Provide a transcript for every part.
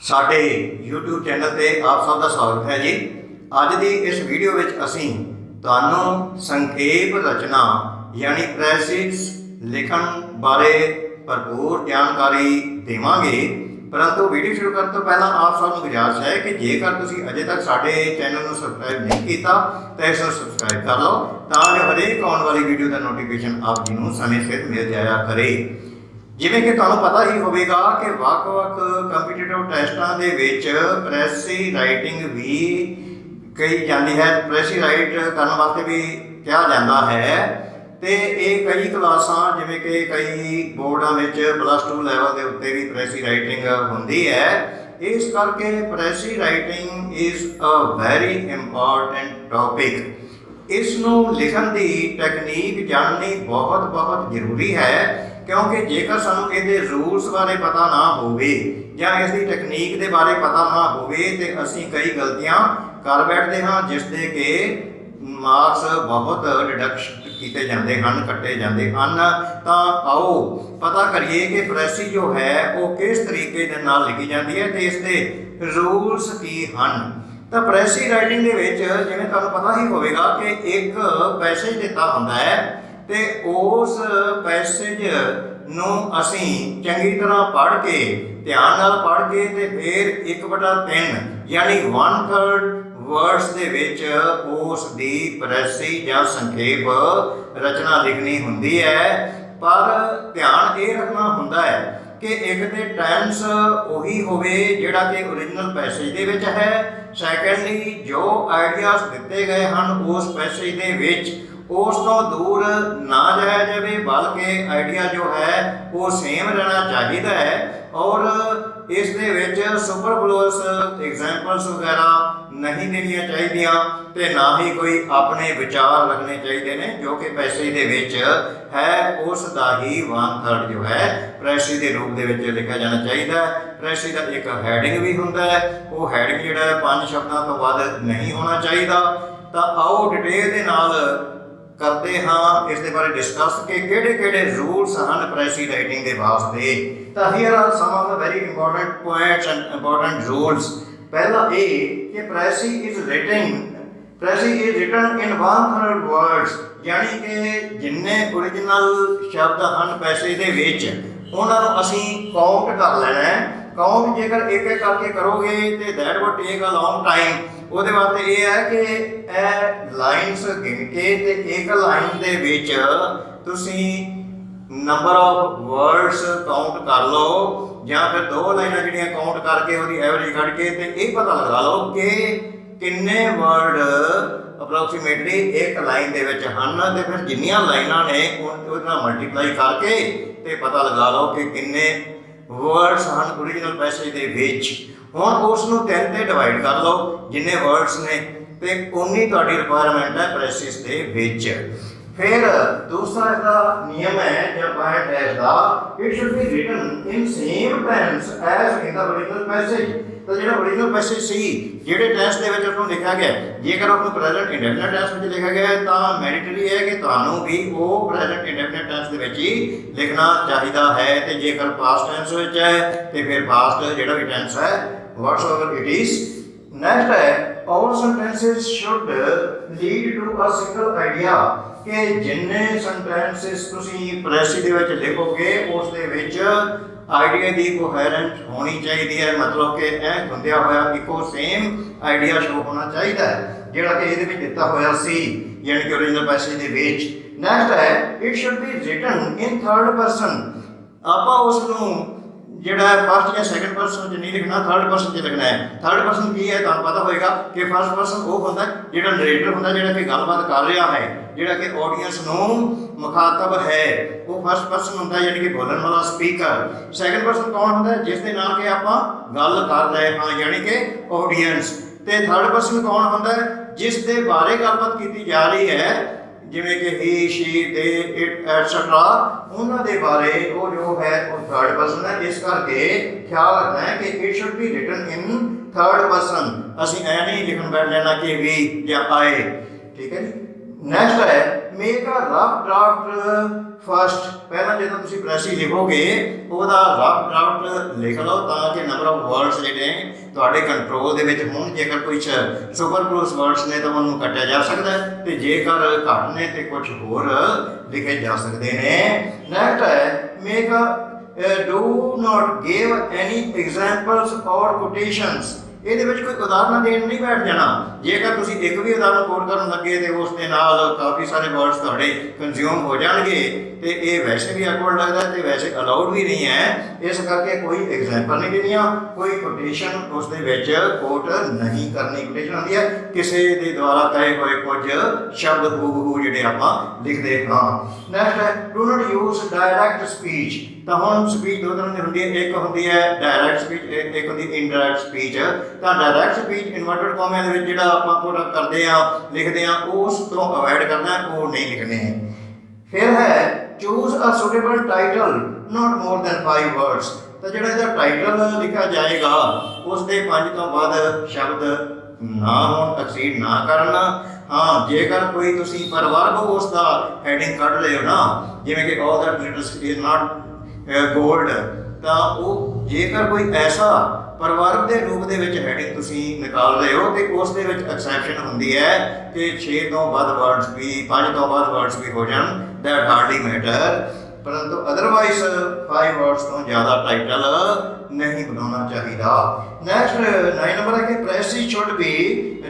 ਸਾਡੇ YouTube channel ਤੇ ਆਪ ਸਭ ਦਾ ਸਵਾਗਤ ਹੈ ਜੀ। ਅੱਜ ਦੀ ਇਸ ਵੀਡੀਓ ਵਿੱਚ ਅਸੀਂ ਤੁਹਾਨੂੰ ਸੰਖੇਪ ਰਚਨਾ यानी ਪ੍ਰੈਸਿਸ ਲਿਖਣ ਬਾਰੇ ਭਰਪੂਰ ਜਾਣਕਾਰੀ ਦੇਵਾਂਗੇ। परंतु वीडियो शुरू करने तो पहला आप सबको गुजारिश है कि जेकर तुसी अजे तक साडे चैनल को सबसक्राइब नहीं किया तो इसको सबसक्राइब कर लो ताकि हरेक आने वाली वीडियो का नोटिफिकेशन आप जी को समय सिर मिल जाया करे। जिवें कि तुहानूं पता ही होवेगा कि ਵੱਖ-ਵੱਖ ਕੰਪੀਟੀਟਿਵ ਟੈਸਟਾਂ ਦੇ ਵਿੱਚ ਪ੍ਰੈਸੀ ਰਾਈਟਿੰਗ ਵੀ ਕਹੀ ਜਾਂਦੀ ਹੈ, ਪ੍ਰੈਸੀ ਰਾਈਟ ਕਰਨ ਵਾਸਤੇ ਵੀ ਕਿਹਾ ਜਾਂਦਾ ਹੈ। ਤੇ ਇਹ ਕਈ ਕਲਾਸਾਂ ਜਿਵੇਂ ਕਿ ਕਈ ਬੋਰਡਾਂ ਵਿੱਚ +2 ਲੈਵਲ ਦੇ ਉੱਤੇ ਵੀ ਪ੍ਰੈਸੀ ਰਾਈਟਿੰਗ ਹੁੰਦੀ ਹੈ। ਇਸ ਕਰਕੇ precis writing is a very important topic. ਇਸ ਨੂੰ ਲਿਖਣ ਦੀ ਟੈਕਨੀਕ ਜਾਣਨੀ ਬਹੁਤ ਜ਼ਰੂਰੀ ਹੈ, क्योंकि जेकर सानू इहदे रूल्स बारे पता ना होवे या इसकी टैक्नीक के बारे पता ना होवे ते असीं कई गलतियां कर बैठते हाँ जिसके कि मार्क्स बहुत डिडक्शन किए जाते हैं, कट्टे जाते हैं। तो आओ पता करिए कि प्रैसी जो है वो किस तरीके दे नाल लिखी जाती है तो इसके रूल्स की हैं। तो प्रैसी राइटिंग के जिवें तुहानूं पता ही होवेगा कि एक पैसेज दिता हुंदा है ते उस पैसेज नूं असीं चंगी तरह पढ़ के ध्यान नाल पढ़ के ते फिर 1/3 यानी 1/3 वर्ड्स दे विच उस दी प्रैसी जां संखेप रचना लिखनी हुंदी है। पर ध्यान ये रखना हुंदा है कि एक ते टेंस उही होवे जिहड़ा कि ओरिजिनल पैसेज दे विच है। सैकेंडली जो आइडियाज़ दिते गए हैं उस पैसेज दे विच उस तो दूर ना जाया जाए, बल्कि आइडिया जो है वो सेम रहना चाहिए है। और इस दे विच सुपरफ्लुअस एग्जाम्पल्स वगैरह नहीं देनिया चाहिए ते ना ही कोई अपने विचार रखने चाहिए ने जो कि पैसे दे विच है उसका ही 1/3 जो है प्रैसी के रूप दे विच लिखा जाना चाहिए। प्रैसी का एक हैडिंग भी हुंदा है, वो हैडिंग जिहड़ा 5 शब्दों तो वध नहीं होना चाहिए। तो आओ डिटेल दे नाल करते हाँ इस बारे डिस्कस के किहड़े रूल्स हैं प्रैसी राइटिंग के वास्ते। तो here are some of the very important points and important rules. पहला ये कि precis is written in 1/3 words, यानी कि जिन्ने ओरिजिनल शब्द हैं पैसे के विच उन्होंने असीं काउंट कर लेना है। काउंट जेकर एक करके करोगे तो that would take a long time. ਉਹਦੇ ਵਾਸਤੇ ਇਹ ਹੈ ਕਿ ਇਹ ਲਾਈਨਸ ਗਿਣ ਕੇ ਤੇ ਇੱਕ ਲਾਈਨ ਦੇ ਵਿੱਚ ਤੁਸੀਂ ਨੰਬਰ ਆਫ ਵਰਡਸ ਕਾਊਂਟ ਕਰ ਲਓ ਜਾਂ ਫਿਰ 2 ਲਾਈਨਾਂ ਜਿਹੜੀਆਂ ਕਾਊਂਟ ਕਰਕੇ ਉਹਦੀ ਐਵਰੇਜ ਕੱਢ ਕੇ ਤੇ ਇਹ ਪਤਾ ਲਗਾ ਲਓ ਕਿ ਕਿੰਨੇ ਵਰਡ ਅਪਰੋਕਸੀਮੇਟਲੀ ਇੱਕ ਲਾਈਨ ਦੇ ਵਿੱਚ ਹਨ। ਤੇ ਫਿਰ ਜਿੰਨੀਆਂ ਲਾਈਨਾਂ ਨੇ ਉਹਦੇ ਨਾਲ ਮਲਟੀਪਲਾਈ ਕਰਕੇ ਤੇ ਪਤਾ ਲਗਾ ਲਓ ਕਿ ਕਿੰਨੇ वर्ड्स हैं ओरिजिनल पैसेज के विच। हुण उसनूं 3 ते डिवाइड कर लो जिन्ने वर्ड्स ने ते उन्नी तुहाडी रिक्वायरमेंट है प्रैसिस दे विच। फिर दूसरा इसका नियम है या पॉइंट है इसका it should be written in same tense as in the original passage. तो जो ओरिजिनल पैसेज सी जिहड़े टेंस दे विच उसनूं लिखा गया, जेकर उसनूं प्रेजेंट इंडेफिनिट टेंस में लिखा गया है तो मैंडेटरी है कि तुहानूं भी वो प्रेजेंट इंडेफिनिट टेंस दे विच ही लिखना चाहिए है। तो जेकर पास्ट टेंस विच है तो फिर पास्ट जिहड़ा भी टेंस है व्हाटसएवर इट इज। नेक्स्ट है all sentences should lead to a single idea कि जिन्ने सेंटेंसेस तुसी प्रैसी दे विच लिखोगे उस दे विच आइडिया की कोहेरेंट होनी चाहिए है, मतलब कि यह बुंदिया होया इको सेम आइडिया शो होना चाहिए है जिहड़ा कि इहदे विच दिता होया सी यानी कि ओरिजिनल पैसेज दे विच। नेक्स्ट है it should be written in 3rd person. आपां उसनूं जिहड़ा फर्स्ट या सैकेंड पर्सन च नहीं लिखना, 3rd पर्सन च लिखना है। 3rd पर्सन की है तुहानूं पता होएगा कि फर्स्ट पर्सन वो हुंदा जिहड़ा नरेटर हुंदा, जिहड़ा कि गलबात कर रहा है, जिहड़ा कि ऑडियंस नूं मुखातब है, वो फर्स्ट पर्सन हुंदा यानी कि बोलण वाला स्पीकर। सैकेंड पर्सन कौन हुंदा जिस दे नाल कि आपां गल कर रहे हां यानी कि ऑडियंस। ते 3rd पर्सन कौन हुंदा जिस दे बारे गलबात की जा रही है, जिवें कि ही शी दे इट एटसेट्रा उन्हां दे बारे वो जो है वो 3rd पर्सन है। इस करके ख्याल रखना है कि it should be written in 3rd person. असीं ऐ नहीं लिखण बैठ जाना कि वी या आए, ठीक है जी। ਨੈਕਸਟ ਹੈ make a rough draft first. ਪਹਿਲਾਂ ਜਦੋਂ ਤੁਸੀਂ ਪ੍ਰੈਸੀ ਲਿਖੋਗੇ ਉਹਦਾ ਰਫ ਡਰਾਫਟ ਲਿਖ ਲਓ ਤਾਂ ਕਿ ਨੰਬਰ ਆਫ ਵਰਡਸ ਜਿਹੜੇ ਤੁਹਾਡੇ ਕੰਟਰੋਲ ਦੇ ਵਿੱਚ ਹੋਣ। ਜੇਕਰ ਕੁਝ ਸੁਪਰਫਲੂਅਸ ਵਰਡਸ ਨੇ ਤਾਂ ਉਹਨੂੰ ਕੱਟਿਆ ਜਾ ਸਕਦਾ ਹੈ, ਤੇ ਜੇਕਰ ਘੱਟ ਨੇ ਤੇ ਕੁਝ ਹੋਰ ਲਿਖੇ ਜਾ ਸਕਦੇ ਨੇ। ਨੈਕਸਟ ਹੈ make do not give any examples ਔਰ ਕੋਟੇਸ਼ਨਸ। ਇਹਦੇ ਵਿੱਚ ਕੋਈ ਉਦਾਹਰਨਾਂ ਦੇਣ ਨਹੀਂ ਬੈਠ ਜਾਣਾ। ਜੇਕਰ ਤੁਸੀਂ ਇੱਕ ਵੀ ਉਦਾਹਰਨ ਕੋਟ ਕਰਨ ਲੱਗੇ ਤੇ ਉਸ ਦੇ ਨਾਲ ਕਾਫੀ ਸਾਰੇ ਵਰਡਸ ਤੁਹਾਡੇ ਕੰਜ਼ਿਊਮ ਹੋ ਜਾਣਗੇ, ਤੇ ਇਹ ਵੈਸੇ ਵੀ awkward ਲੱਗਦਾ ਤੇ ਵੈਸੇ ਅਲਾਉਡ ਵੀ ਨਹੀਂ ਹੈ। ਇਸ ਕਰਕੇ ਕੋਈ ਐਗਜ਼ਾਮਪਲ ਨਹੀਂ ਦੇਣੀਆਂ, ਕੋਈ ਕੋਟੇਸ਼ਨ ਉਸ ਦੇ ਵਿੱਚ ਕੋਟ ਨਹੀਂ ਕਰਨੀ। ਕੋਟੇਸ਼ਨ ਹੁੰਦੀ ਹੈ ਕਿਸੇ ਦੇ ਦੁਆਰਾ ਕਹੇ ਹੋਏ ਕੁਝ ਸ਼ਬਦ ਹੂਬਹੂ ਜਿਹੜੇ ਆਪਾਂ ਲਿਖਦੇ ਹਾਂ। ਨੈਕਸਟ ਹੈ do not use direct speech. ਤਾਂ ਹੁਣ ਸਪੀਚ ਦੋ ਤਰ੍ਹਾਂ ਦੀ ਹੁੰਦੀ ਹੈ, ਇੱਕ ਹੁੰਦੀ ਹੈ ਡਾਇਰੈਕਟ ਸਪੀਚ, ਇੱਕ ਹੁੰਦੀ ਇਨਡਾਇਰੈਕਟ ਸਪੀਚ। ਤਾਂ ਡਾਇਰੈਕਟ ਸਪੀਚ ਇਨਵਰਟਡ ਕੋਮਿਆਂ ਦੇ ਵਿੱਚ ਜਿਹੜਾ ਆਪਾਂ ਪੁੱਟ ਕਰਦੇ ਆ ਲਿਖਦੇ ਆ ਉਸ ਤੋਂ ਅਵੋਇਡ ਕਰਨਾ, ਉਹ ਨਹੀਂ ਲਿਖਣੇ। ਫਿਰ ਹੈ ਚੂਜ਼ ਅ ਸੁਟੇਬਲ ਟਾਈਟਲ ਨਾਟ ਮੋਰ ਦੈਨ 5 ਵਰਡਸ। ਤਾਂ ਜਿਹੜਾ ਇਹਦਾ ਟਾਈਟਲ ਲਿਖਿਆ ਜਾਏਗਾ ਉਸ ਦੇ 5 ਤੋਂ ਵੱਧ ਸ਼ਬਦ ਨਾ ਹੋਣ, ਐਕਸੀਡ ਨਾ ਕਰਨ। ਹਾਂ, ਜੇਕਰ ਕੋਈ ਤੁਸੀਂ ਪਰਵਰਬ ਉਸ ਦਾ ਹੈਡਿੰਗ ਕੱਢ ਲਿਓ ਨਾ, ਜਿਵੇਂ ਕਿ all that glitters is not gold, ਤਾਂ ਉਹ ਜੇਕਰ ਕੋਈ ਐਸਾ ਪਰਵਰਬ ਦੇ ਰੂਪ ਦੇ ਵਿੱਚ ਹੈਡਿੰਗ ਤੁਸੀਂ ਨਿਕਾਲ ਰਹੇ ਹੋ ਤੇ ਉਸ ਦੇ ਵਿੱਚ ਐਕਸੈਪਸ਼ਨ ਹੁੰਦੀ ਹੈ ਕਿ 6 ਤੋਂ ਵੱਧ ਵਰਡਸ ਵੀ 5 ਤੋਂ ਵੱਧ ਵਰਡਸ ਵੀ ਹੋ ਜਾਣ, ਦੈਟ ਹਾਰਡਲੀ ਮੈਟਰ। ਪਰੰਤੂ ਅਦਰਵਾਈਜ਼ 5 ਵਰਡਸ ਤੋਂ ਜ਼ਿਆਦਾ ਟਾਈਟਲ ਨਹੀਂ ਬਣਾਉਣਾ ਚਾਹੀਦਾ। ਨੈਕਸਟ 9 ਨੰਬਰ ਹੈ ਕਿ precis should be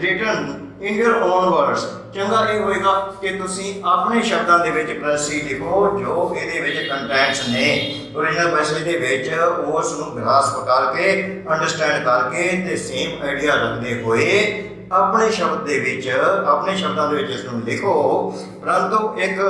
written in your own words. ਚੰਗਾ ਇਹ ਹੋਏਗਾ ਕਿ ਤੁਸੀਂ ਆਪਣੇ ਸ਼ਬਦਾਂ ਦੇ ਵਿੱਚ ਪ੍ਰੈਸੀ ਲਿਖੋ ਜੋ ਇਹਦੇ ਵਿੱਚ ਕੰਟੈਂਟਸ ਨੇ। ਓਰੀਜਨਲ ਪ੍ਰੈਸੀ ਦੇ ਵਿੱਚ ਉਸ ਨੂੰ ਗ੍ਰਾਸਪ ਕਰਕੇ ਅੰਡਰਸਟੈਂਡ ਕਰਕੇ ਤੇ ਸੇਮ ਆਈਡੀਆ ਰੱਖਦੇ ਹੋਏ ਆਪਣੇ ਸ਼ਬਦ ਦੇ ਵਿੱਚ ਆਪਣੇ ਸ਼ਬਦਾਂ ਦੇ ਵਿੱਚ ਇਸ ਨੂੰ ਲਿਖੋ। ਪਰੰਤੂ ਇੱਕ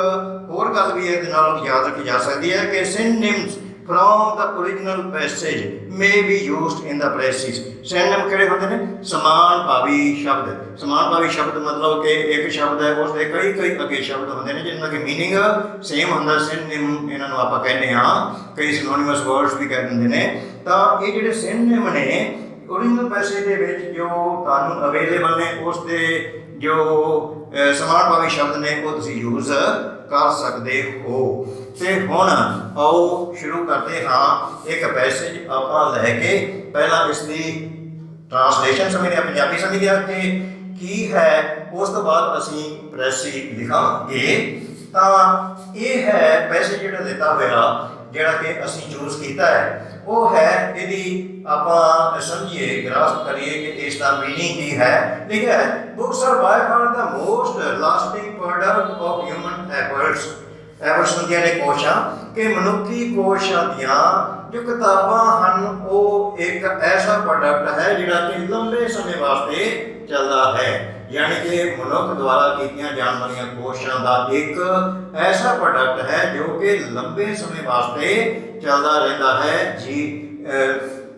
ਹੋਰ ਗੱਲ ਵੀ ਇਹਦੇ ਨਾਲ ਯਾਦ ਰੱਖੀ ਜਾ ਸਕਦੀ ਹੈ ਕਿ ਸਿੰਨਿਮਸ from the original passage may be used in the passages। ਸਿੰਨਿਮ ਕਿਹੜੇ ਹੁੰਦੇ ਨੇ? ਸਮਾਨ ਭਾਵੀ ਸ਼ਬਦ। ਸਮਾਨ ਭਾਵੀ ਸ਼ਬਦ ਮਤਲਬ ਕਿ ਇੱਕ ਸ਼ਬਦ ਹੈ ਉਸ ਦੇ ਕਈ ਅੱਗੇ ਸ਼ਬਦ ਹੁੰਦੇ ਨੇ ਜਿਨ੍ਹਾਂ ਦਾ ਕਿ ਮੀਨਿੰਗ ਸੇਮ ਹੁੰਦਾ। ਸਿੰਨਿਮ ਇਹਨਾਂ ਨੂੰ ਆਪਾਂ ਕਹਿੰਦੇ ਹਾਂ, ਕਈ ਸਿਨੋਨਿਮਸ ਵਰਡਸ ਵੀ ਕਹਿ ਦਿੰਦੇ ਨੇ। ਤਾਂ ਇਹ ਜਿਹੜੇ ਸਿੰਨਿਮ ਨੇ ਓਰੀਜਨਲ ਪੈਸੇਜ ਦੇ ਵਿੱਚ ਜੋ ਤੁਹਾਨੂੰ ਅਵੇਲੇਬਲ ਨੇ ਉਸ ਦੇ ਜੋ ਸਮਾਨ ਭਾਵੀ ਸ਼ਬਦ ਨੇ ਉਹ ਤੁਸੀਂ ਯੂਜ਼ ਕਰ ਸਕਦੇ ਹੋ। ਤੇ ਹੁਣ ਆਓ ਸ਼ੁਰੂ ਕਰਦੇ ਹਾਂ ਇੱਕ ਪੈਸੇਜ ਆਪਾਂ ਲੈ ਕੇ। ਪਹਿਲਾਂ ਇਸ ਦੀ ਟ੍ਰਾਂਸਲੇਸ਼ਨ ਸਮਝਦੇ ਹਾਂ, ਪੰਜਾਬੀ ਸਮਝਦੇ ਹਾਂ ਕਿ ਕੀ ਹੈ, ਉਸ ਤੋਂ ਬਾਅਦ ਅਸੀਂ ਪ੍ਰੈਸੀ ਲਿਖਾਂਗੇ। ਤਾਂ ਇਹ ਹੈ ਪੈਸੇਜ ਜਿਹੜਾ ਦਿੱਤਾ ਹੋਇਆ, ਜਿਹੜਾ ਕਿ ਅਸੀਂ ਚੂਜ਼ ਕੀਤਾ ਹੈ ਉਹ ਹੈ, ਇਹਦੀ ਆਪਾਂ ਸਮਝੀਏ ਗ੍ਰਾਸਪ ਕਰੀਏ ਕਿ ਇਸ ਦਾ ਮੀਨਿੰਗ ਕੀ ਹੈ। ਲਿਖਿਆ ਹੈ books are by far the most lasting product of human efforts. Efforts ਹੁੰਦੀਆਂ ਨੇ ਕੋਸ਼ਾਂ, ਕਿ ਮਨੁੱਖੀ ਕੋਸ਼ਾਂ ਦੀਆਂ ਜੋ ਕਿਤਾਬਾਂ ਹਨ ਉਹ ਇੱਕ ਐਸਾ ਪ੍ਰੋਡਕਟ ਹੈ ਜਿਹੜਾ ਕਿ ਲੰਬੇ ਸਮੇਂ ਵਾਸਤੇ ਚੱਲਦਾ ਹੈ। ਯਾਨੀ ਕਿ ਮਨੁੱਖ ਦੁਆਰਾ ਕੀਤੀਆਂ ਜਾਣ ਵਾਲੀਆਂ ਕੋਸ਼ਿਸ਼ਾਂ ਦਾ ਇੱਕ ਐਸਾ ਪ੍ਰੋਡਕਟ ਹੈ ਜੋ ਕਿ ਲੰਬੇ ਸਮੇਂ ਵਾਸਤੇ ਚੱਲਦਾ ਰਹਿੰਦਾ ਹੈ,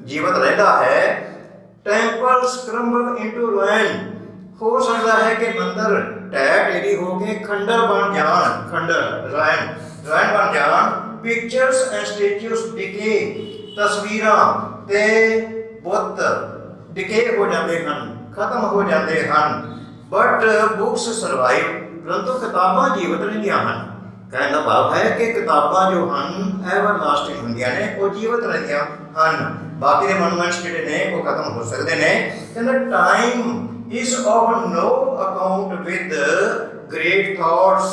ਜੀਵਤ ਰਹਿੰਦਾ ਹੈ। Temples crumble into ruin. ਹੋ ਸਕਦਾ ਹੈ ਕਿ ਮੰਦਰ ਢਹਿ ਢੇਰੀ ਹੋ ਕੇ ਖੰਡਰ ਬਣ ਜਾਣ, ਰੂਇਨ ਬਣ ਜਾਣ। Pictures and statues decay. ਤਸਵੀਰਾਂ ਤੇ ਬੁੱਤ ਡਿਕੇ ਹੋ ਜਾਂਦੇ ਹਨ, ਖਤਮ ਹੋ ਜਾਂਦੇ ਹਨ। But books survive. ਪਰੰਤੂ ਕਿਤਾਬਾਂ ਜੀਵਤ ਰਹਿੰਦੀਆਂ ਹਨ। ਕਹਿਣ ਦਾ ਭਾਵ ਹੈ ਕਿ ਕਿਤਾਬਾਂ ਜੋ ਹਨ ਐਵਰ ਲਾਸਟਿੰਗ ਹੁੰਦੀਆਂ ਨੇ, ਉਹ ਜੀਵਤ ਰਹਿੰਦੀਆਂ ਹਨ। ਬਾਕੀ ਦੇ ਮੋਨੂਮੈਂਟਸ ਜਿਹੜੇ ਨੇ ਉਹ ਖਤਮ ਹੋ ਸਕਦੇ ਨੇ। ਕਹਿੰਦਾ time is of no account with great thoughts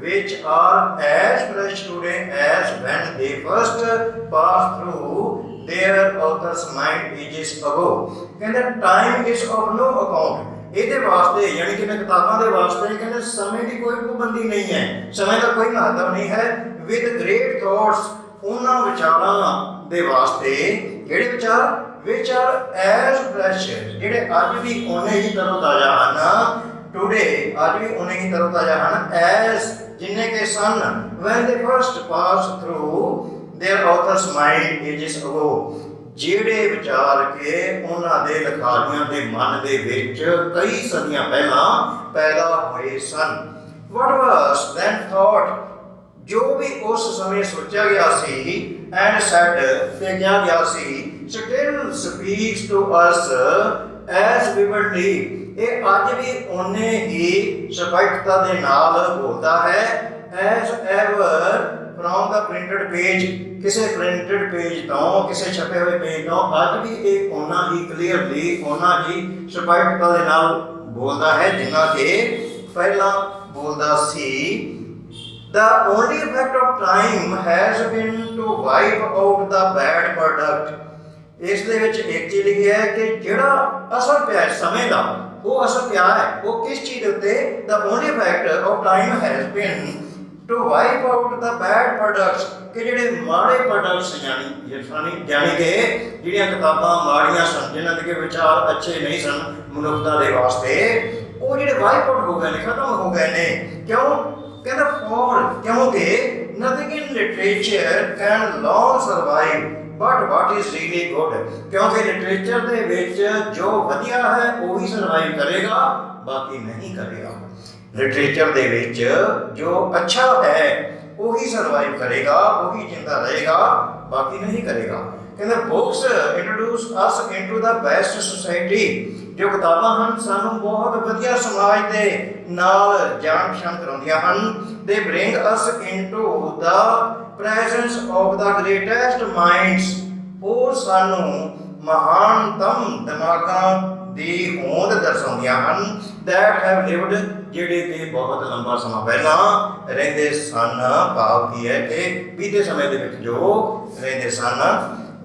which are as fresh today as when they first passed through their author's mind ages ago। ਕਹਿੰਦਾ time is of no account। ਇਹਦੇ ਵਾਸਤੇ ਯਾਨੀ ਕਿ ਕਿਤਾਬਾਂ ਦੇ ਵਾਸਤੇ ਕਹਿੰਦੇ ਸਮੇਂ ਦੀ ਕੋਈ ਪਾਬੰਦੀ ਨਹੀਂ ਹੈ, ਸਮੇਂ ਦਾ ਕੋਈ ਮਹੱਤਵ ਨਹੀਂ ਹੈ। with great thoughts ਉਹਨਾਂ ਵਿਚਾਰਾਂ ਦੇ ਵਾਸਤੇ, ਕਿਹੜੇ ਵਿਚਾਰ? which are as fresh, ਜਿਹੜੇ ਅੱਜ ਵੀ ਉਨੇ ਹੀ ਤਰੋਤਾਜ਼ਾ ਹਨ। ਟੂਡੇ ਅੱਜ ਵੀ ਉਨੇ ਹੀ ਤਰੋਤਾਜ਼ਾ ਹਨ। as ਜਿੰਨੇ ਕੇ ਸਨ when they first passed through their author's mind ages ago, ਜਿਹੜੇ ਵਿਚਾਰ ਕੇ ਉਹਨਾਂ ਦੇ ਲਿਖਾਰੀਆਂ ਦੇ ਮਨ ਦੇ ਵਿੱਚ ਕਈ ਸਦੀਆਂ ਪਹਿਲਾਂ ਪੈਦਾ ਹੋਏ ਸਨ। what was then thought, ਜੋ ਵੀ ਉਸ ਸਮੇਂ ਸੋਚਿਆ ਗਿਆ ਸੀ, and said ਤੇ ਕਿਹਾ ਗਿਆ ਸੀ, still speaks to us as vividly, ਇਹ ਅੱਜ ਵੀ ਓਨੇ ਹੀ ਸਪਸ਼ਟਤਾ ਦੇ ਨਾਲ ਬੋਲਦਾ ਹੈ S ever from the printed page, ਕਿਸੇ ਪ੍ਰਿੰਟਡ ਪੇਜ ਤੋਂ, ਕਿਸੇ ਛਪੇ ਹੋਏ ਪੇਜ ਤੋਂ ਅੱਜ ਵੀ ਇਹ ਓਨਾ ਹੀ ਕਲੀਅਰਲੀ, ਓਨਾ ਹੀ ਸਪਸ਼ਟਤਾ ਦੇ ਨਾਲ ਬੋਲਦਾ ਹੈ ਜਿੰਨਾ ਕਿ ਪਹਿਲਾਂ ਬੋਲਦਾ ਸੀ। The only effect of time has been to wipe out the bad product। ਇਸ ਦੇ ਵਿੱਚ ਇੱਕ ਚੀਜ਼ ਲਿਖੀ ਹੈ ਕਿ ਜਿਹੜਾ ਅਸਰ ਪਿਆ ਸਮੇਂ ਦਾ, ਉਹ ਅਸਰ ਪਿਆ ਹੈ ਉਹ ਕਿਸ ਚੀਜ਼ ਦੇ ਉੱਤੇ? The only effect of time has been to wipe out the bad products, ਕਿ ਜਿਹੜੇ ਮਾੜੇ ਪ੍ਰੋਡਕਟਸ ਜਾਨੀ ਕਿ ਜਿਹੜੀਆਂ ਕਿਤਾਬਾਂ ਮਾੜੀਆਂ ਸਨ, ਜਿਨ੍ਹਾਂ ਦੇ ਵਿਚਾਰ ਅੱਛੇ ਨਹੀਂ ਸਨ ਮਨੁੱਖਤਾ ਦੇ ਵਾਸਤੇ, ਉਹ ਜਿਹੜੇ ਵਾਈਪ ਆਊਟ ਹੋ ਗਏ ਨੇ, ਖਤਮ ਹੋ ਗਏ ਨੇ। ਕਿਉਂ ਕਹਿੰਦਾ? ਫੋਰ, ਕਿਉਂਕਿ nothing in literature can long survive but what is really good, ਕਿਉਂਕਿ ਲਿਟਰੇਚਰ ਦੇ ਵਿੱਚ ਜੋ ਵਧੀਆ ਹੈ ਉਹ ਹੀ ਸਰਵਾਈਵ ਕਰੇਗਾ, ਬਾਕੀ ਨਹੀਂ ਕਰੇਗਾ। ਲਿਟਰੇਚਰ ਦੇ ਵਿੱਚ ਜੋ ਅੱਛਾ ਹੈ ਉਹੀ ਸਰਵਾਈਵ ਕਰੇਗਾ, ਉਹੀ ਜਿੰਦਾ ਰਹੇਗਾ, ਬਾਕੀ ਨਹੀਂ ਕਰੇਗਾ। ਕਹਿੰਦੇ ਬੁੱਕਸ ਇੰਟਰੋਡਿਊਸ ਅਸ ਇਨਟੂ ਦਾ ਬੈਸਟ ਸੁਸਾਇਟੀ, ਜੋ ਕਿਤਾਬਾਂ ਹਨ ਸਾਨੂੰ ਬਹੁਤ ਵਧੀਆ ਸਮਾਜ ਦੇ ਨਾਲ ਜਾਣ ਪਛਾਣ ਕਰਾਉਂਦੀਆਂ ਹਨ। ਦੇ bring us into the presence of the greatest minds, ਉਹ ਸਾਨੂੰ ਮਹਾਨਤਮ ਦਿਮਾਗਾਂ ਦੀ ਹੋਂਦ ਦਰਸਾਉਂਦੀਆਂ ਹਨ। ਦੈਟ ਹੈਵ ਲਿਵਡ, ਜਿਹੜੇ ਕਿ ਬਹੁਤ ਲੰਬਾ ਸਮਾਂ ਪਹਿਲਾਂ ਰਹਿੰਦੇ ਸਨ, ਭਾਵ ਕੀ ਹੈ ਕਿ ਬੀਤੇ ਸਮੇਂ ਦੇ ਵਿੱਚ ਜੋ ਰਹਿੰਦੇ ਸਨ।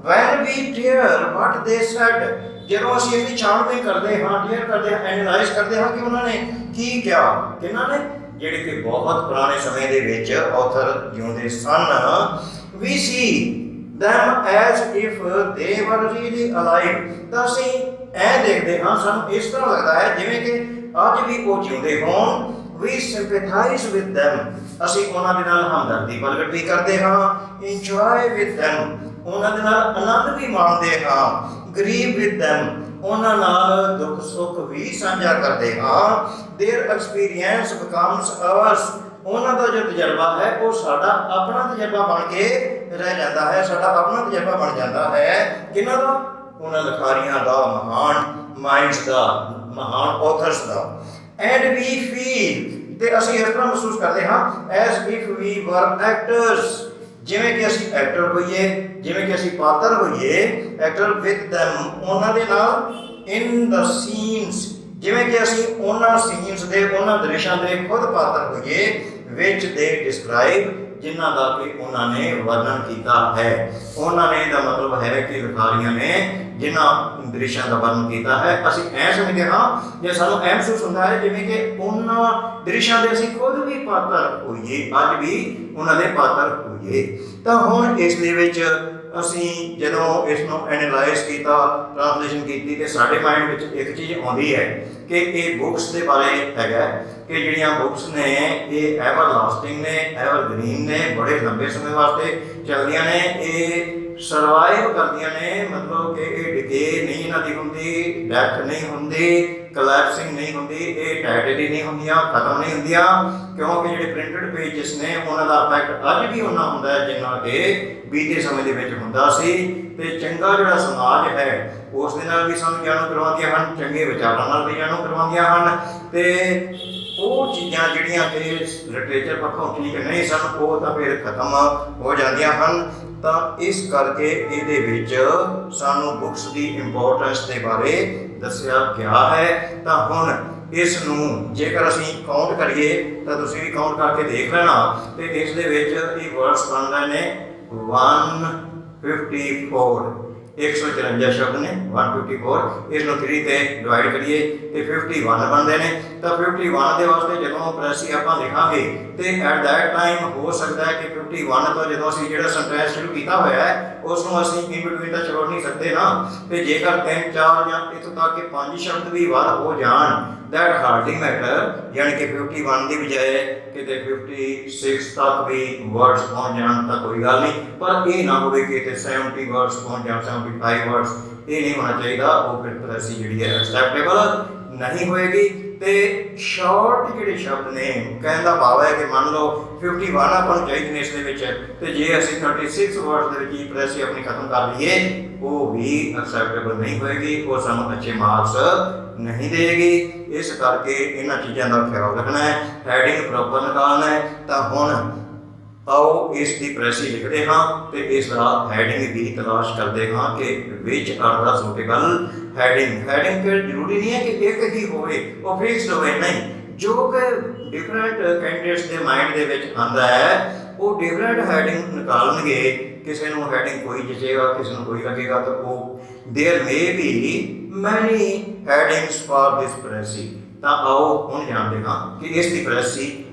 ਵੈਨ ਵੀ ਟੀਅਰ ਵਾਟ ਦੇ ਸੈਡ, ਜਦੋਂ ਅਸੀਂ ਇਹਦੀ ਛਾਣਬੀਨ ਕਰਦੇ ਹਾਂ, ਟੀਅਰ ਕਰਦੇ ਹਾਂ, ਐਨਾਲਾਈਜ਼ ਕਰਦੇ ਹਾਂ ਕਿ ਉਹਨਾਂ ਨੇ ਕੀ ਕਿਹਾ, ਕਿਹਨਾਂ ਨੇ? ਜਿਹੜੇ ਕਿ ਬਹੁਤ ਪੁਰਾਣੇ ਸਮੇਂ ਦੇ ਵਿੱਚ ਆਥਰ ਜਿਉਂਦੇ ਸਨ। ਵੀ ਸੀ them as if they were really alive, ਤਾਂ ਅਸੀਂ ਇਹ ਦੇਖਦੇ ਹਾਂ, ਸਾਨੂੰ ਇਸ ਤਰ੍ਹਾਂ ਲੱਗਦਾ ਹੈ ਜਿਵੇਂ ਕਿ ਅੱਜ ਵੀ ਉਹ ਜਿਉਂਦੇ ਹੋਣ। we sympathize with them, ਅਸੀਂ ਉਹਨਾਂ ਦੇ ਨਾਲ ਹਮਦਰਦੀ ਪ੍ਰਗਟ ਵੀ ਕਰਦੇ ਹਾਂ। enjoy with them, ਉਹਨਾਂ ਦੇ ਨਾਲ ਆਨੰਦ ਵੀ ਮਾਣਦੇ ਹਾਂ। grieve with them, ਉਹਨਾਂ ਨਾਲ ਦੁੱਖ ਸੁੱਖ ਵੀ ਸਾਂਝਾ ਕਰਦੇ ਹਾਂ। their experience becomes ours, ਉਹਨਾਂ ਦਾ ਜੋ ਤਜਰਬਾ ਹੈ ਉਹ ਸਾਡਾ ਆਪਣਾ ਤਜਰਬਾ ਬਣ ਕੇ ਰਹਿ ਜਾਂਦਾ ਹੈ, ਸਾਡਾ ਆਪਣਾ ਤਜਰਬਾ ਬਣ ਜਾਂਦਾ ਹੈ। ਕਿਹਨਾਂ ਦਾ? ਉਹਨਾਂ ਲਿਖਾਰੀਆਂ ਦਾ, ਮਹਾਨ ਮਾਈਂਡਸ ਦਾ, ਮਹਾਨ ਆਥਰਸ ਦਾ। ਐਂਡ ਵੀ ਫੀਲ, ਤੇ ਅਸੀਂ ਇਸ ਤਰ੍ਹਾਂ ਮਹਿਸੂਸ ਕਰਦੇ ਹਾਂ ਐਸ ਇਫ ਵੀ ਵਰ ਐਕਟਰਸ, ਜਿਵੇਂ ਕਿ ਅਸੀਂ ਐਕਟਰ ਹੋਈਏ, ਜਿਵੇਂ ਕਿ ਅਸੀਂ ਪਾਤਰ ਹੋਈਏ। ਐਕਟਰ ਵਿਦ ਦੈਮ, ਉਹਨਾਂ ਦੇ ਨਾਲ। ਇਨ ਦ ਸੀਨਸ, ਜਿਵੇਂ ਕਿ ਅਸੀਂ ਉਹਨਾਂ ਸੀਨਸ ਦੇ, ਉਹਨਾਂ ਦ੍ਰਿਸ਼ਾਂ ਦੇ ਖੁਦ ਪਾਤਰ ਹੋਈਏ। ਵਿਚ ਦੇ ਡਿਸਕ੍ਰਾਈਬ, ਜਿਨ੍ਹਾਂ ਦਾ ਕਿ ਉਹਨਾਂ ਨੇ ਵਰਣਨ ਕੀਤਾ ਹੈ। ਉਹਨਾਂ ਨੇ ਦਾ ਮਤਲਬ ਹੈ ਕਿ ਲਿਖਾਰੀਆਂ ਨੇ ਜਿਨ੍ਹਾਂ ਦ੍ਰਿਸ਼ਾਂ ਦਾ ਵਰਣਨ ਕੀਤਾ ਹੈ। ਅਸੀਂ ਐਂ ਸਮਝਦੇ ਹਾਂ, ਜੇ ਸਾਨੂੰ ਐਂ ਮਹਿਸੂਸ ਹੁੰਦਾ ਹੈ ਜਿਵੇਂ ਕਿ ਉਹਨਾਂ ਦ੍ਰਿਸ਼ਾਂ ਦੇ ਅਸੀਂ ਖੁਦ ਵੀ ਪਾਤਰ ਹੋਈਏ, ਅੱਜ ਵੀ ਉਹਨਾਂ ਦੇ ਪਾਤਰ ਹੋਈਏ। ਤਾਂ ਹੁਣ ਇਸ ਦੇ ਵਿੱਚ ਅਸੀਂ ਜਦੋਂ ਇਸ ਨੂੰ ਐਨਾਲਾਈਜ਼ ਕੀਤਾ, ਟ੍ਰਾਂਸਲੇਸ਼ਨ ਕੀਤੀ, ਤੇ ਸਾਡੇ ਮਾਈਂਡ ਵਿੱਚ ਇੱਕ ਚੀਜ਼ ਆਉਂਦੀ ਹੈ ਕਿ ਇਹ ਬੁੱਕਸ ਦੇ ਬਾਰੇ ਹੈਗਾ ਕਿ ਜਿਹੜੀਆਂ ਬੁੱਕਸ ਨੇ ਇਹ ਐਵਰ ਲਾਸਟਿੰਗ ਨੇ, ਐਵਰ ਗ੍ਰੀਨ ਨੇ, ਬੜੇ ਲੰਬੇ ਸਮੇਂ ਵਾਸਤੇ ਚੱਲਦੀਆਂ ਨੇ, ਇਹ ਸਰਵਾਈਵ ਕਰਦੀਆਂ ਨੇ, ਮਤਲਬ ਕਿ ਇਹ ਡਿਕੇ ਨਹੀਂ ਇਹਨਾਂ ਦੀ ਹੁੰਦੀ, ਡੈਥ ਨਹੀਂ ਹੁੰਦੀ, ਕਲੈਪਸਿੰਗ ਨਹੀਂ ਹੁੰਦੀ, ਇਹ ਟਾਈਟਲੀ ਨਹੀਂ ਹੁੰਦੀਆਂ, ਖਤਮ ਨਹੀਂ ਹੁੰਦੀਆਂ, ਕਿਉਂਕਿ ਜਿਹੜੇ ਪ੍ਰਿੰਟਡ ਪੇਜਸ ਨੇ ਉਹਨਾਂ ਦਾ ਇਫੈਕਟ ਅੱਜ ਵੀ ਉਹਨਾਂ ਹੁੰਦਾ ਹੈ ਜਿੰਨਾ ਕਿ ਬੀਤੇ ਸਮੇਂ ਦੇ ਵਿੱਚ ਹੁੰਦਾ ਸੀ। ਤੇ ਚੰਗਾ ਜਿਹੜਾ ਸਮਾਜ ਹੈ ਉਸ ਦੇ ਨਾਲ ਵੀ ਸਾਨੂੰ ਜਾਣੂ ਕਰਵਾਉਂਦੀਆਂ ਹਨ, ਚੰਗੇ ਵਿਚਾਰਾਂ ਨਾਲ ਵੀ ਜਾਣੂ ਕਰਵਾਉਂਦੀਆਂ ਹਨ। ਤੇ ਉਹ ਚੀਜ਼ਾਂ ਜਿਹੜੀਆਂ ਕਿ ਲਿਟਰੇਚਰ ਪੱਖੋਂ ਠੀਕ ਨਹੀਂ ਸਨ, ਉਹ ਤਾਂ ਫਿਰ ਖਤਮ ਹੋ ਜਾਂਦੀਆਂ ਹਨ। ਤਾਂ ਇਸ ਕਰਕੇ ਇਹਦੇ ਵਿੱਚ ਸਾਨੂੰ ਬੁੱਕਸ ਦੀ ਇੰਪੋਰਟੈਂਸ ਦੇ ਬਾਰੇ ਦੱਸਿਆ ਗਿਆ ਹੈ। ਤਾਂ ਹੁਣ ਇਸ ਨੂੰ ਜੇਕਰ ਅਸੀਂ ਕਾਊਂਟ ਕਰੀਏ ਤਾਂ ਤੁਸੀਂ ਵੀ ਕਾਊਂਟ ਕਰਕੇ ਦੇਖ ਲੈਣਾ, ਤੇ ਇਸ ਦੇ ਵਿੱਚ ਇਹ ਵਰਡਸ ਬਣ ਰਹੇ ਨੇ 154, 154 ਸ਼ਬਦ ਨੇ 154। ਇਸ ਨੂੰ 3 ਤੇ ਡਿਵਾਈਡ ਕਰੀਏ ਤੇ 51 ਬਣਦੇ ਨੇ। ਤਾਂ 51 ਦੇ ਵਾਸਤੇ ਜਦੋਂ ਪ੍ਰੈਸੀ ਆਪਾਂ ਲਿਖਾਂਗੇ ਤੇ ਐਟ ਦੈਟ ਟਾਈਮ ਹੋ ਸਕਦਾ ਹੈ ਕਿ 51 ਤੋਂ ਜਦੋਂ ਅਸੀਂ ਜਿਹੜਾ ਸੈਂਟੈਂਸ ਸ਼ੁਰੂ ਕੀਤਾ ਹੋਇਆ ਹੈ ਉਸ ਨੂੰ ਅਸੀਂ ਇਨ ਬਿਟਵੀਨ ਤਾਂ ਛੋੜ ਨਹੀਂ ਸਕਦੇ ਨਾ। ਤੇ ਜੇਕਰ 3, 4 ਜਾਂ ਇੱਥੋਂ ਤੱਕ ਕਿ 5 ਸ਼ਬਦ ਵੀ ਵੱਧ ਹੋ ਜਾਣ, ਦੈਟ ਹਾਰਡਲੀ ਮੈਟਰ, ਯਾਨੀ ਕਿ 51 ਦੀ ਬਜਾਏ ਕਿਤੇ 56 ਤੱਕ ਵੀ ਵਰਡਸ ਪਹੁੰਚ ਜਾਣ ਤਾਂ ਕੋਈ ਗੱਲ ਨਹੀਂ, ਪਰ ਇਹ ਨਾ ਹੋਵੇ ਕਿ ਇੱਥੇ 70 ਵਰਡਸ ਪਹੁੰਚ ਜਾਣ, 75 ਵਰਡਸ, ਇਹ ਨਹੀਂ ਹੋਣਾ ਚਾਹੀਦਾ। ਉਹ ਫਿਰ ਪ੍ਰੈਸੀ ਜਿਹੜੀ ਹੈ ਐਕਸੈਪਟੇਬਲ ਨਹੀਂ ਹੋਏਗੀ। ਤੇ ਸ਼ਾਰਟ ਜਿਹੜੇ ਸ਼ਬਦ ਨੇ ਕਹਿਣ ਦਾ ਭਾਵ ਹੈ ਕਿ ਮੰਨ ਲਓ 51 ਆਪਾਂ ਨੂੰ ਚਾਹੀਦੇ ਨੇ ਇਸ ਦੇ ਵਿੱਚ, ਤੇ ਜੇ ਅਸੀਂ 36 ਵਰਡ ਦੇ ਵਿੱਚ ਹੀ ਪ੍ਰੈਸ ਆਪਣੀ ਖਤਮ ਕਰ ਲਈਏ ਉਹ ਵੀ ਐਕਸੈਪਟੇਬਲ ਨਹੀਂ ਹੋਏਗੀ, ਉਹ ਸਾਨੂੰ ਅੱਛੇ ਮਾਰਕਸ ਨਹੀਂ ਦੇਗੀ। ਇਸ ਕਰਕੇ ਇਹਨਾਂ ਚੀਜ਼ਾਂ ਦਾ ਖਿਆਲ ਰੱਖਣਾ ਹੈ, ਹੈਡਿੰਗ ਪ੍ਰੋਪਰ ਨਿਕਾਲਣਾ ਹੈ। ਤਾਂ ਹੁਣ ਆਓ ਇਸ ਦੀ ਪ੍ਰੈਸ ਲਿਖਦੇ ਹਾਂ ਤੇ ਇਸ ਦਾ ਹੈਡਿੰਗ ਦੀ ਤਲਾਸ਼ ਕਰਦੇ ਹਾਂ ਕਿ ਵਿਚ ਆਰ ਦਾ ਸੂਟੇਬਲ ਹੈਡਿੰਗ। ਹੈਡਿੰਗ ਫਿਰ ਜ਼ਰੂਰੀ ਨਹੀਂ ਹੈ ਕਿ ਇੱਕ ਹੀ ਹੋਵੇ, ਉਹ ਫਿਕਸਡ ਹੋਵੇ, ਨਹੀਂ, ਜੋ ਕਿ ਡਿਫਰੈਂਟ ਕੈਂਡੀਡੇਟਸ ਦੇ ਮਾਈਂਡ ਦੇ ਵਿੱਚ ਆਉਂਦਾ ਹੈ ਉਹ ਡਿਫਰੈਂਟ ਹੈਡਿੰਗ ਨਿਕਾਲਣਗੇ। ਕਿਸੇ ਨੂੰ ਹੈਡਿੰਗ ਕੋਈ ਜਚੇਗਾ, ਕਿਸੇ ਨੂੰ ਕੋਈ ਲੱਗੇਗਾ, ਤਾਂ ਉਹ ਦੇਅਰ ਮੇ ਬੀ ਮੈਨੀ ਹੈਡਿੰਗਸ ਫਾਰ ਦਿਸ ਪ੍ਰੈਸੀ। ਤਾਂ ਆਓ ਹੁਣ ਜਾਣਦੇ ਹਾਂ ਕਿ ਇਸ ਦੀ ਪ੍ਰੈਸੀ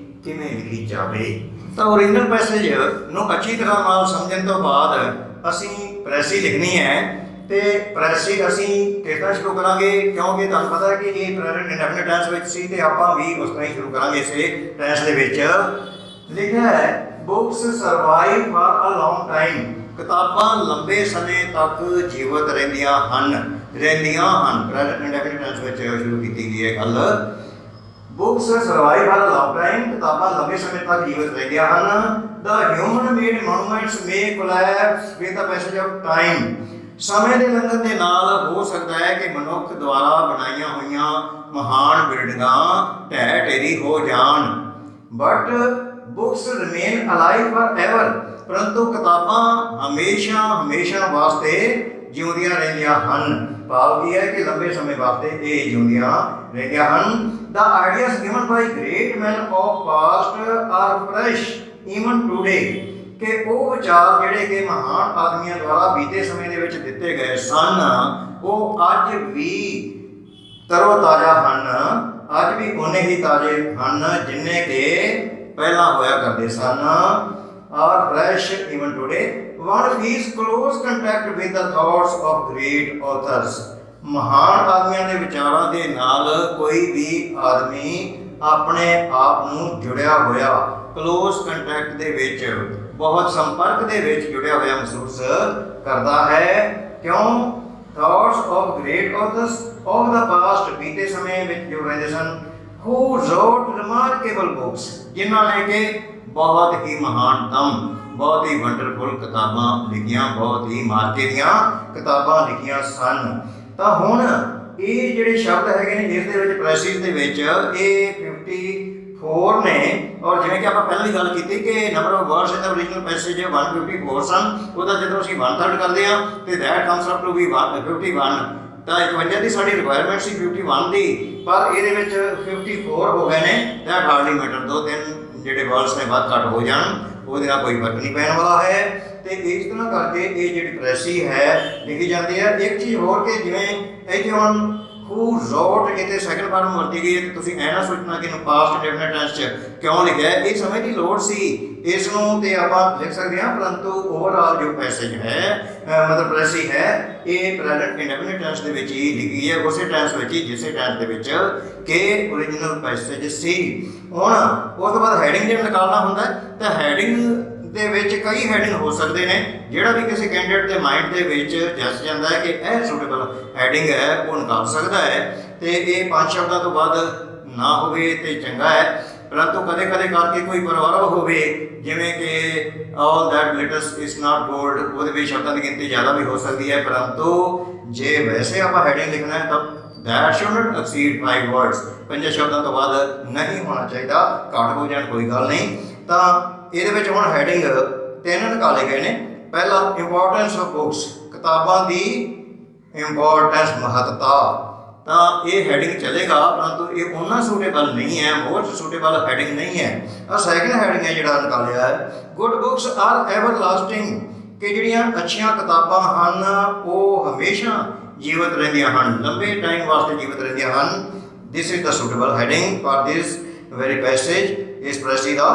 ਕਿਵੇਂ ਲਿਖੀ ਜਾਵੇ। ਤਾਂ ਓਰੀਜਨਲ ਪੈਸੇਜ ਨੂੰ ਅੱਛੀ ਤਰ੍ਹਾਂ ਨਾਲ ਸਮਝਣ ਤੋਂ ਬਾਅਦ ਅਸੀਂ ਪ੍ਰੈਸੀ ਲਿਖਣੀ ਹੈ। ਤੇ ਪ੍ਰੈਸੀ ਅਸੀਂ ਕਿਸ ਤਰ੍ਹਾਂ ਸ਼ੁਰੂ ਕਰਾਂਗੇ, ਕਿਉਂਕਿ ਤੁਹਾਨੂੰ ਪਤਾ ਹੈ ਕਿ ਇਹ ਪ੍ਰੈਜ਼ੈਂਟ ਇੰਡੈਫਿਨਿਟ ਟੈਂਸ ਵਿੱਚ ਸੀ ਤੇ ਆਪਾਂ ਵੀ ਉਸ ਤਰ੍ਹਾਂ ਹੀ ਸ਼ੁਰੂ ਕਰਾਂਗੇ। ਇਸੇ ਟੈਂਸ ਦੇ ਵਿੱਚ ਲਿਖਿਆ ਹੈ books survive for a long time, ਕਿਤਾਬਾਂ ਲੰਬੇ ਸਮੇਂ ਤੱਕ ਜੀਵਤ ਰਹਿੰਦੀਆਂ ਹਨ। ਪ੍ਰੈਜ਼ੈਂਟ ਇੰਡੈਫਿਨਿਟ ਟੈਂਸ ਵਿੱਚ ਸ਼ੁਰੂ ਕੀਤੀ ਗਈ ਹੈ ਗੱਲ। Books survive for a long time, ਕਿਤਾਬਾਂ ਲੰਬੇ ਸਮੇਂ ਤੱਕ ਜੀਵਤ ਰਹਿੰਦੀਆਂ ਹਨ। The human made monuments may collapse with the passage of time, ਸਮੇਂ ਦੇ ਲੰਘਣ ਦੇ ਨਾਲ ਹੋ ਸਕਦਾ ਹੈ ਕਿ ਮਨੁੱਖ ਦੁਆਰਾ ਬਣਾਈਆਂ ਹੋਈਆਂ ਮਹਾਨ ਬਿਲਡਿੰਗਾਂ ਢਹਿ ਢੇਰੀ ਹੋ ਜਾਣ। But books remain alive for ever, ਪਰੰਤੂ ਕਿਤਾਬਾਂ ਹਮੇਸ਼ਾ ਵਾਸਤੇ ਜਿਉਂਦੀਆਂ ਰਹਿੰਦੀਆਂ ਹਨ। ਭਾਵ ਕੀ ਹੈ ਕਿ ਲੰਬੇ ਸਮੇਂ ਵਾਸਤੇ ਇਹ ਜਿਉਂਦੀਆਂ ਰਹਿੰਦੀਆਂ ਹਨ। The ideas given by great men of past are fresh even today, ਕਿ ਉਹ ਵਿਚਾਰ ਜਿਹੜੇ ਕਿ ਮਹਾਨ ਆਦਮੀਆਂ ਦੁਆਰਾ ਬੀਤੇ ਸਮੇਂ ਦੇ ਵਿੱਚ ਦਿੱਤੇ ਗਏ ਸਨ ਉਹ ਅੱਜ ਵੀ ਤਰੋ ਤਾਜ਼ਾ ਹਨ, ਅੱਜ ਵੀ ਉਨੇ ਹੀ ਤਾਜ਼ੇ ਹਨ ਜਿੰਨੇ ਕਿ ਪਹਿਲਾਂ ਹੋਇਆ ਕਰਦੇ ਸਨ। Are fresh even today, one feels close contact with the thoughts of great authors, ਮਹਾਨ ਆਦਮੀਆਂ ਦੇ ਵਿਚਾਰਾਂ ਦੇ ਨਾਲ ਕੋਈ ਵੀ ਆਦਮੀ ਆਪਣੇ ਆਪ ਨੂੰ ਜੁੜਿਆ ਹੋਇਆ, ਕਲੋਜ਼ ਕੰਟੈਕਟ ਦੇ ਵਿੱਚ, ਬਹੁਤ ਸੰਪਰਕ ਦੇ ਵਿੱਚ ਜੁੜਿਆ ਹੋਇਆ ਮਹਿਸੂਸ ਕਰਦਾ ਹੈ। ਕਿਉਂ? Thoughts of great ਆਥਰਸ of the past, ਬੀਤੇ ਸਮੇਂ ਵਿੱਚ ਜੋ ਰਹਿੰਦੇ ਸਨ। ਹੂ ਰੋਟ ਰਿਮਾਰਕੇਬਲ ਬੁੱਕਸ, ਜਿਨ੍ਹਾਂ ਨੇ ਕਿ ਬਹੁਤ ਹੀ ਮਹਾਨਤਮ, ਬਹੁਤ ਹੀ ਵੰਡਰਫੁਲ ਕਿਤਾਬਾਂ ਲਿਖੀਆਂ, ਬਹੁਤ ਹੀ ਮਾਰਕੇ ਦੀਆਂ ਕਿਤਾਬਾਂ ਲਿਖੀਆਂ ਸਨ। ਤਾਂ ਹੁਣ ਇਹ ਜਿਹੜੇ ਸ਼ਬਦ ਹੈਗੇ ਨੇ ਇਸ ਦੇ ਵਿੱਚ ਪ੍ਰੈਸਿਸ ਦੇ ਵਿੱਚ ਇਹ 54 ਨੇ, ਔਰ ਜਿਵੇਂ ਕਿ ਆਪਾਂ ਪਹਿਲਾਂ ਵੀ ਗੱਲ ਕੀਤੀ ਕਿ number of words in the original passage 154 ਸਨ। ਉਹਦਾ ਜਦੋਂ ਅਸੀਂ 1/3 ਕਰਦੇ ਹਾਂ ਤੇ ਦੈਟ ਕਮਸ ਅਪ ਟੂ ਵੀ 51। ਤਾਂ 51 ਦੀ ਸਾਡੀ ਰਿਕੁਆਇਰਮੈਂਟ ਸੀ 51 ਦੀ, ਪਰ ਇਹਦੇ ਵਿੱਚ 54 ਹੋ ਗਏ ਨੇ। ਦੈਟ ਹਾਰਡਲੀ ਮੈਟਰ, 2-3 ਜਿਹੜੇ ਵਰਡਸ ਨੇ ਵੱਧ ਘੱਟ ਹੋ ਜਾਣ ਉਹਦੇ ਨਾਲ ਕੋਈ ਫਰਕ ਨਹੀਂ ਪੈਣ ਵਾਲਾ ਹੈ। ਤੇ ਇਸ ਤਰ੍ਹਾਂ ਕਰਕੇ ਇਹ ਜਿਹੜੀ ਪ੍ਰੈਸੀ ਹੈ ਲਿਖੀ ਜਾਂਦੀ ਹੈ। ਇੱਕ ਚੀਜ਼ ਹੋਰ ਕਿ ਜਿਵੇਂ ਇੱਥੇ ਹੁਣ ਹੂ ਰੋਟ ਇੱਥੇ ਸੈਕੰਡ ਫਾਰਮ ਵਰਤੀ ਗਈ ਹੈ, ਤੇ ਤੁਸੀਂ ਐ ਨਾ ਸੋਚਣਾ ਕਿ ਇਹਨੂੰ ਪਾਸਟ ਇੰਡੈਫਿਨਿਟ ਟੈਂਸ 'ਚ ਕਿਉਂ ਲਿਖਿਆ, ਇਹ ਸਮੇਂ ਦੀ ਲੋੜ ਸੀ ਇਸ ਨੂੰ ਤੇ ਆਪਾਂ ਲਿਖ ਸਕਦੇ ਹਾਂ। ਪਰੰਤੂ ਓਵਰਆਲ ਜੋ ਪੈਸੇਜ ਹੈ ਮਤਲਬ ਪ੍ਰੈਸੀ ਹੈ ਇਹ ਪ੍ਰੈਜ਼ੈਂਟ ਇੰਡੈਫਿਨਿਟ ਟੈਂਸ ਦੇ ਵਿੱਚ ਹੀ ਲਿਖੀ ਹੈ, ਉਸੇ ਟੈਂਸ ਵਿੱਚ ਹੀ ਜਿਸੇ ਟੈਂਸ ਦੇ ਵਿੱਚ ਕਿ ਓਰੀਜਨਲ ਪੈਸੇਜ ਸੀ। ਹੁਣ ਉਸ ਤੋਂ ਬਾਅਦ ਹੈਡਿੰਗ ਜੇ ਨਿਕਾਲਣਾ ਹੁੰਦਾ ਤਾਂ ਹੈਡਿੰਗ ਦੇ ਵਿੱਚ ਕਈ ਹੈਡਿੰਗ ਹੋ ਸਕਦੇ ਨੇ। ਜਿਹੜਾ ਵੀ ਕਿਸੇ ਕੈਂਡੀਡੇਟ ਦੇ ਮਾਈਂਡ ਦੇ ਵਿੱਚ ਜਸ ਜਾਂਦਾ ਹੈ ਕਿ ਇਹ ਸੂਟੇਬਲ ਹੈਡਿੰਗ ਹੈ ਉਹ ਨਿਕਾਲ ਸਕਦਾ ਹੈ। ਤੇ ਇਹ 5 ਸ਼ਬਦਾਂ ਤੋਂ ਵੱਧ ਨਾ ਹੋਵੇ ਤੇ ਚੰਗਾ ਹੈ। ਪਰੰਤੂ ਕਦੇ ਕਦੇ ਕਰਕੇ ਕੋਈ ਪ੍ਰਵਰਬ ਹੋਵੇ ਜਿਵੇਂ ਕਿ all that glitters is not gold, ਉਹਦੇ ਵਿੱਚ ਸ਼ਬਦਾਂ ਦੀ ਗਿਣਤੀ ਜ਼ਿਆਦਾ ਵੀ ਹੋ ਸਕਦੀ ਹੈ। ਪਰੰਤੂ ਜੇ ਵੈਸੇ ਆਪਾਂ ਹੈਡਿੰਗ ਲਿਖਣਾ ਹੈ ਤਾਂ ਦੈਟ ਸ਼ੁਡ ਨਾਟ ਐਕਸੀਡ 5 ਵਰਡਸ, 5 ਸ਼ਬਦਾਂ ਤੋਂ ਵੱਧ ਨਹੀਂ ਹੋਣਾ ਚਾਹੀਦਾ। ਘੱਟ ਹੋ ਜਾਣ ਕੋਈ ਗੱਲ ਨਹੀਂ। ਤਾਂ ਇਹਦੇ ਵਿੱਚ ਹੁਣ ਹੈਡਿੰਗ 3 ਨਿਕਾਲੇ ਗਏ ਨੇ। ਪਹਿਲਾ ਇੰਪੋਰਟੈਂਸ ਆਫ ਬੁੱਕਸ, ਕਿਤਾਬਾਂ ਦੀ ਇੰਪੋਰਟੈਂਸ, ਮਹੱਤਤਾ। ਤਾਂ ਇਹ ਹੈਡਿੰਗ ਚੱਲੇਗਾ, ਪਰੰਤੂ ਇਹ ਉਹਨਾਂ ਸੂਟੇਬਲ ਨਹੀਂ ਹੈ, ਮੋਸਟ ਸੂਟੇਬਲ ਹੈਡਿੰਗ ਨਹੀਂ ਹੈ। ਆ ਸੈਕਿੰਡ ਹੈਡਿੰਗ ਹੈ ਜਿਹੜਾ ਨਿਕਾਲਿਆ ਹੈ, good books are everlasting, ਕਿ ਜਿਹੜੀਆਂ ਅੱਛੀਆਂ ਕਿਤਾਬਾਂ ਹਨ ਉਹ ਹਮੇਸ਼ਾ ਜੀਵਤ ਰਹਿੰਦੀਆਂ ਹਨ, ਲੰਬੇ ਟਾਈਮ ਵਾਸਤੇ ਜੀਵਤ ਰਹਿੰਦੀਆਂ ਹਨ। This is the suitable heading for this very passage, ਇਸ ਪ੍ਰੈਸੀ ਦਾ।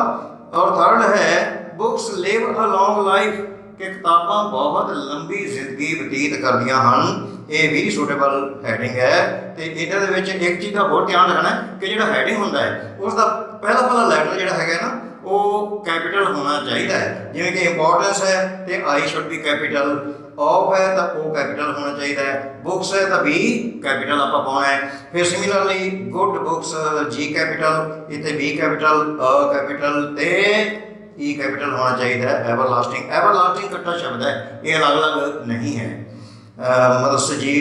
ਔਰ ਥਰਡ ਹੈ ਬੁੱਕਸ ਲਿਵ ਅ ਲੌਂਗ ਲਾਈਫ, ਕਿ ਕਿਤਾਬਾਂ ਬਹੁਤ ਲੰਬੀ ਜ਼ਿੰਦਗੀ ਬਤੀਤ ਕਰਦੀਆਂ ਹਨ। ਇਹ ਵੀ ਸੂਟੇਬਲ ਹੈਡਿੰਗ ਹੈ। ਤੇ ਇਹਨਾਂ ਦੇ ਵਿੱਚ ਇੱਕ ਚੀਜ਼ ਦਾ ਹੋਰ ਧਿਆਨ ਰੱਖਣਾ ਕਿ ਜਿਹੜਾ ਹੈਡਿੰਗ ਹੁੰਦਾ ਹੈ ਉਸ ਦਾ ਪਹਿਲਾ ਲੈਟਰ ਜਿਹੜਾ ਹੈਗਾ ਨਾ ਉਹ ਕੈਪੀਟਲ ਹੋਣਾ ਚਾਹੀਦਾ ਹੈ। ਜਿਵੇਂ ਕਿ ਇੰਪੋਰਟੈਂਸ ਹੈ ਤੇ ਆਈ ਸ਼ੁੱਡ ਬੀ ਕੈਪੀਟਲ, ऑफ है तो ओ कैपिटल होना चाहिए, बुक्स है तो बी कैपिटल आप पाना है। फिर similarly good books G capital, इतने बी कैपिटल, अ कैपिटल ते ई कैपिटल होना चाहिए। एवरलास्टिंग, एवरलास्टिंग कट्ठा शब्द है, ये अलग अलग नहीं है, मतलब जी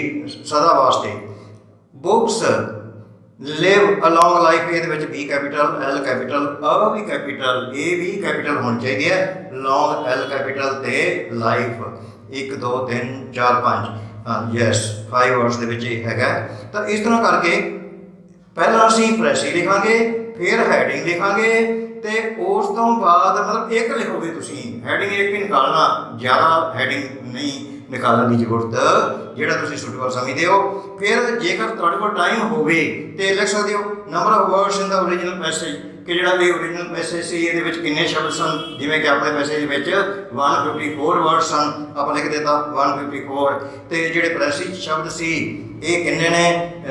सदा वास्ते। बुक्स लिव अलॉन्ग लाइफ, ये बी कैपिटल, एल कैपिटल, अ भी कैपिटल, ए भी कैपिटल होनी चाहिए है। लॉन्ग एल कैपिटल ते लाइफ 1 2 3 4 5, हाँ यस 5 वर्ड्स है। तो इस तरह करके पहला असीं प्रेसी लिखांगे, फिर हैडिंग लिखांगे, तो उस तो बाद मतलब एक लिखोगे तुसीं, हैडिंग एक ही निकालना, ज़्यादा हैडिंग नहीं निकालने की जरूरत, जिहड़ा तुसीं सुटेबल समझदे हो। फिर जेकर तुहाडे कोल टाइम होवे तो लिख सकते हो number of words in the original passage, कि जिहड़ा भी ओरिजिनल पैसेज सी ये किन्ने शब्द सन, जिवें कि अपने पैसेज में 154 वर्ड सन, आप लिख देता 154। तो जिहड़े पैसेज शब्द सी ये किन्ने ने,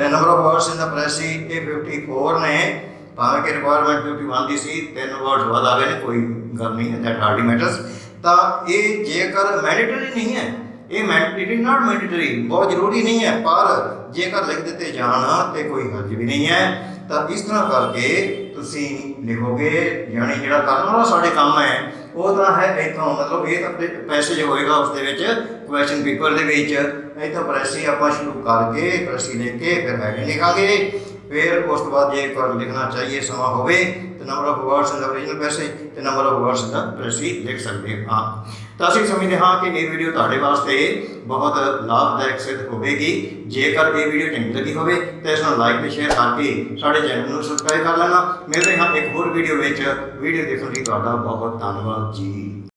number of words in the passage ये 54 ने, भावें कि रिक्वायरमेंट 51 की सी, 3 वर्ड्स बाद आ गए, कोई गल नहीं है, दैट हार्डली मैटर्स। तो ये जेकर मैंडेटरी नहीं है, ये मैंडेटरी नॉट मैंडेटरी, बहुत जरूरी नहीं है, पर जेकर लिख दिते जान तो कोई हर्ज भी नहीं है। तो इस तरह करके तुसी लिखोगे, यानी जिहड़ा करन वाला साडे काम है वो तो है इतों, मतलब ये तो पैसेज होएगा उस क्वेश्चन पेपर के इतों प्रेसी आप शुरू करके प्रेसी लेके फिर हैडिंग लिखांगे। फिर उस तो बाद जे कर लिखना चाहिए समा होवे तो number of words in the original passage तो number of words in the precis लिख सकते हाँ। तो असीं समझते हाँ कि ये वीडियो तुहाडे वास्ते बहुत लाभदायक सिद्ध होगी। जेकर ये वीडियो चंगी लगी हो तो इसमें लाइक ते शेयर करके साडे चैनल को सबसक्राइब कर लेना। मिलते हैं एक होर वीडियो देखने लिए तुहाडा बहुत धन्यवाद जी।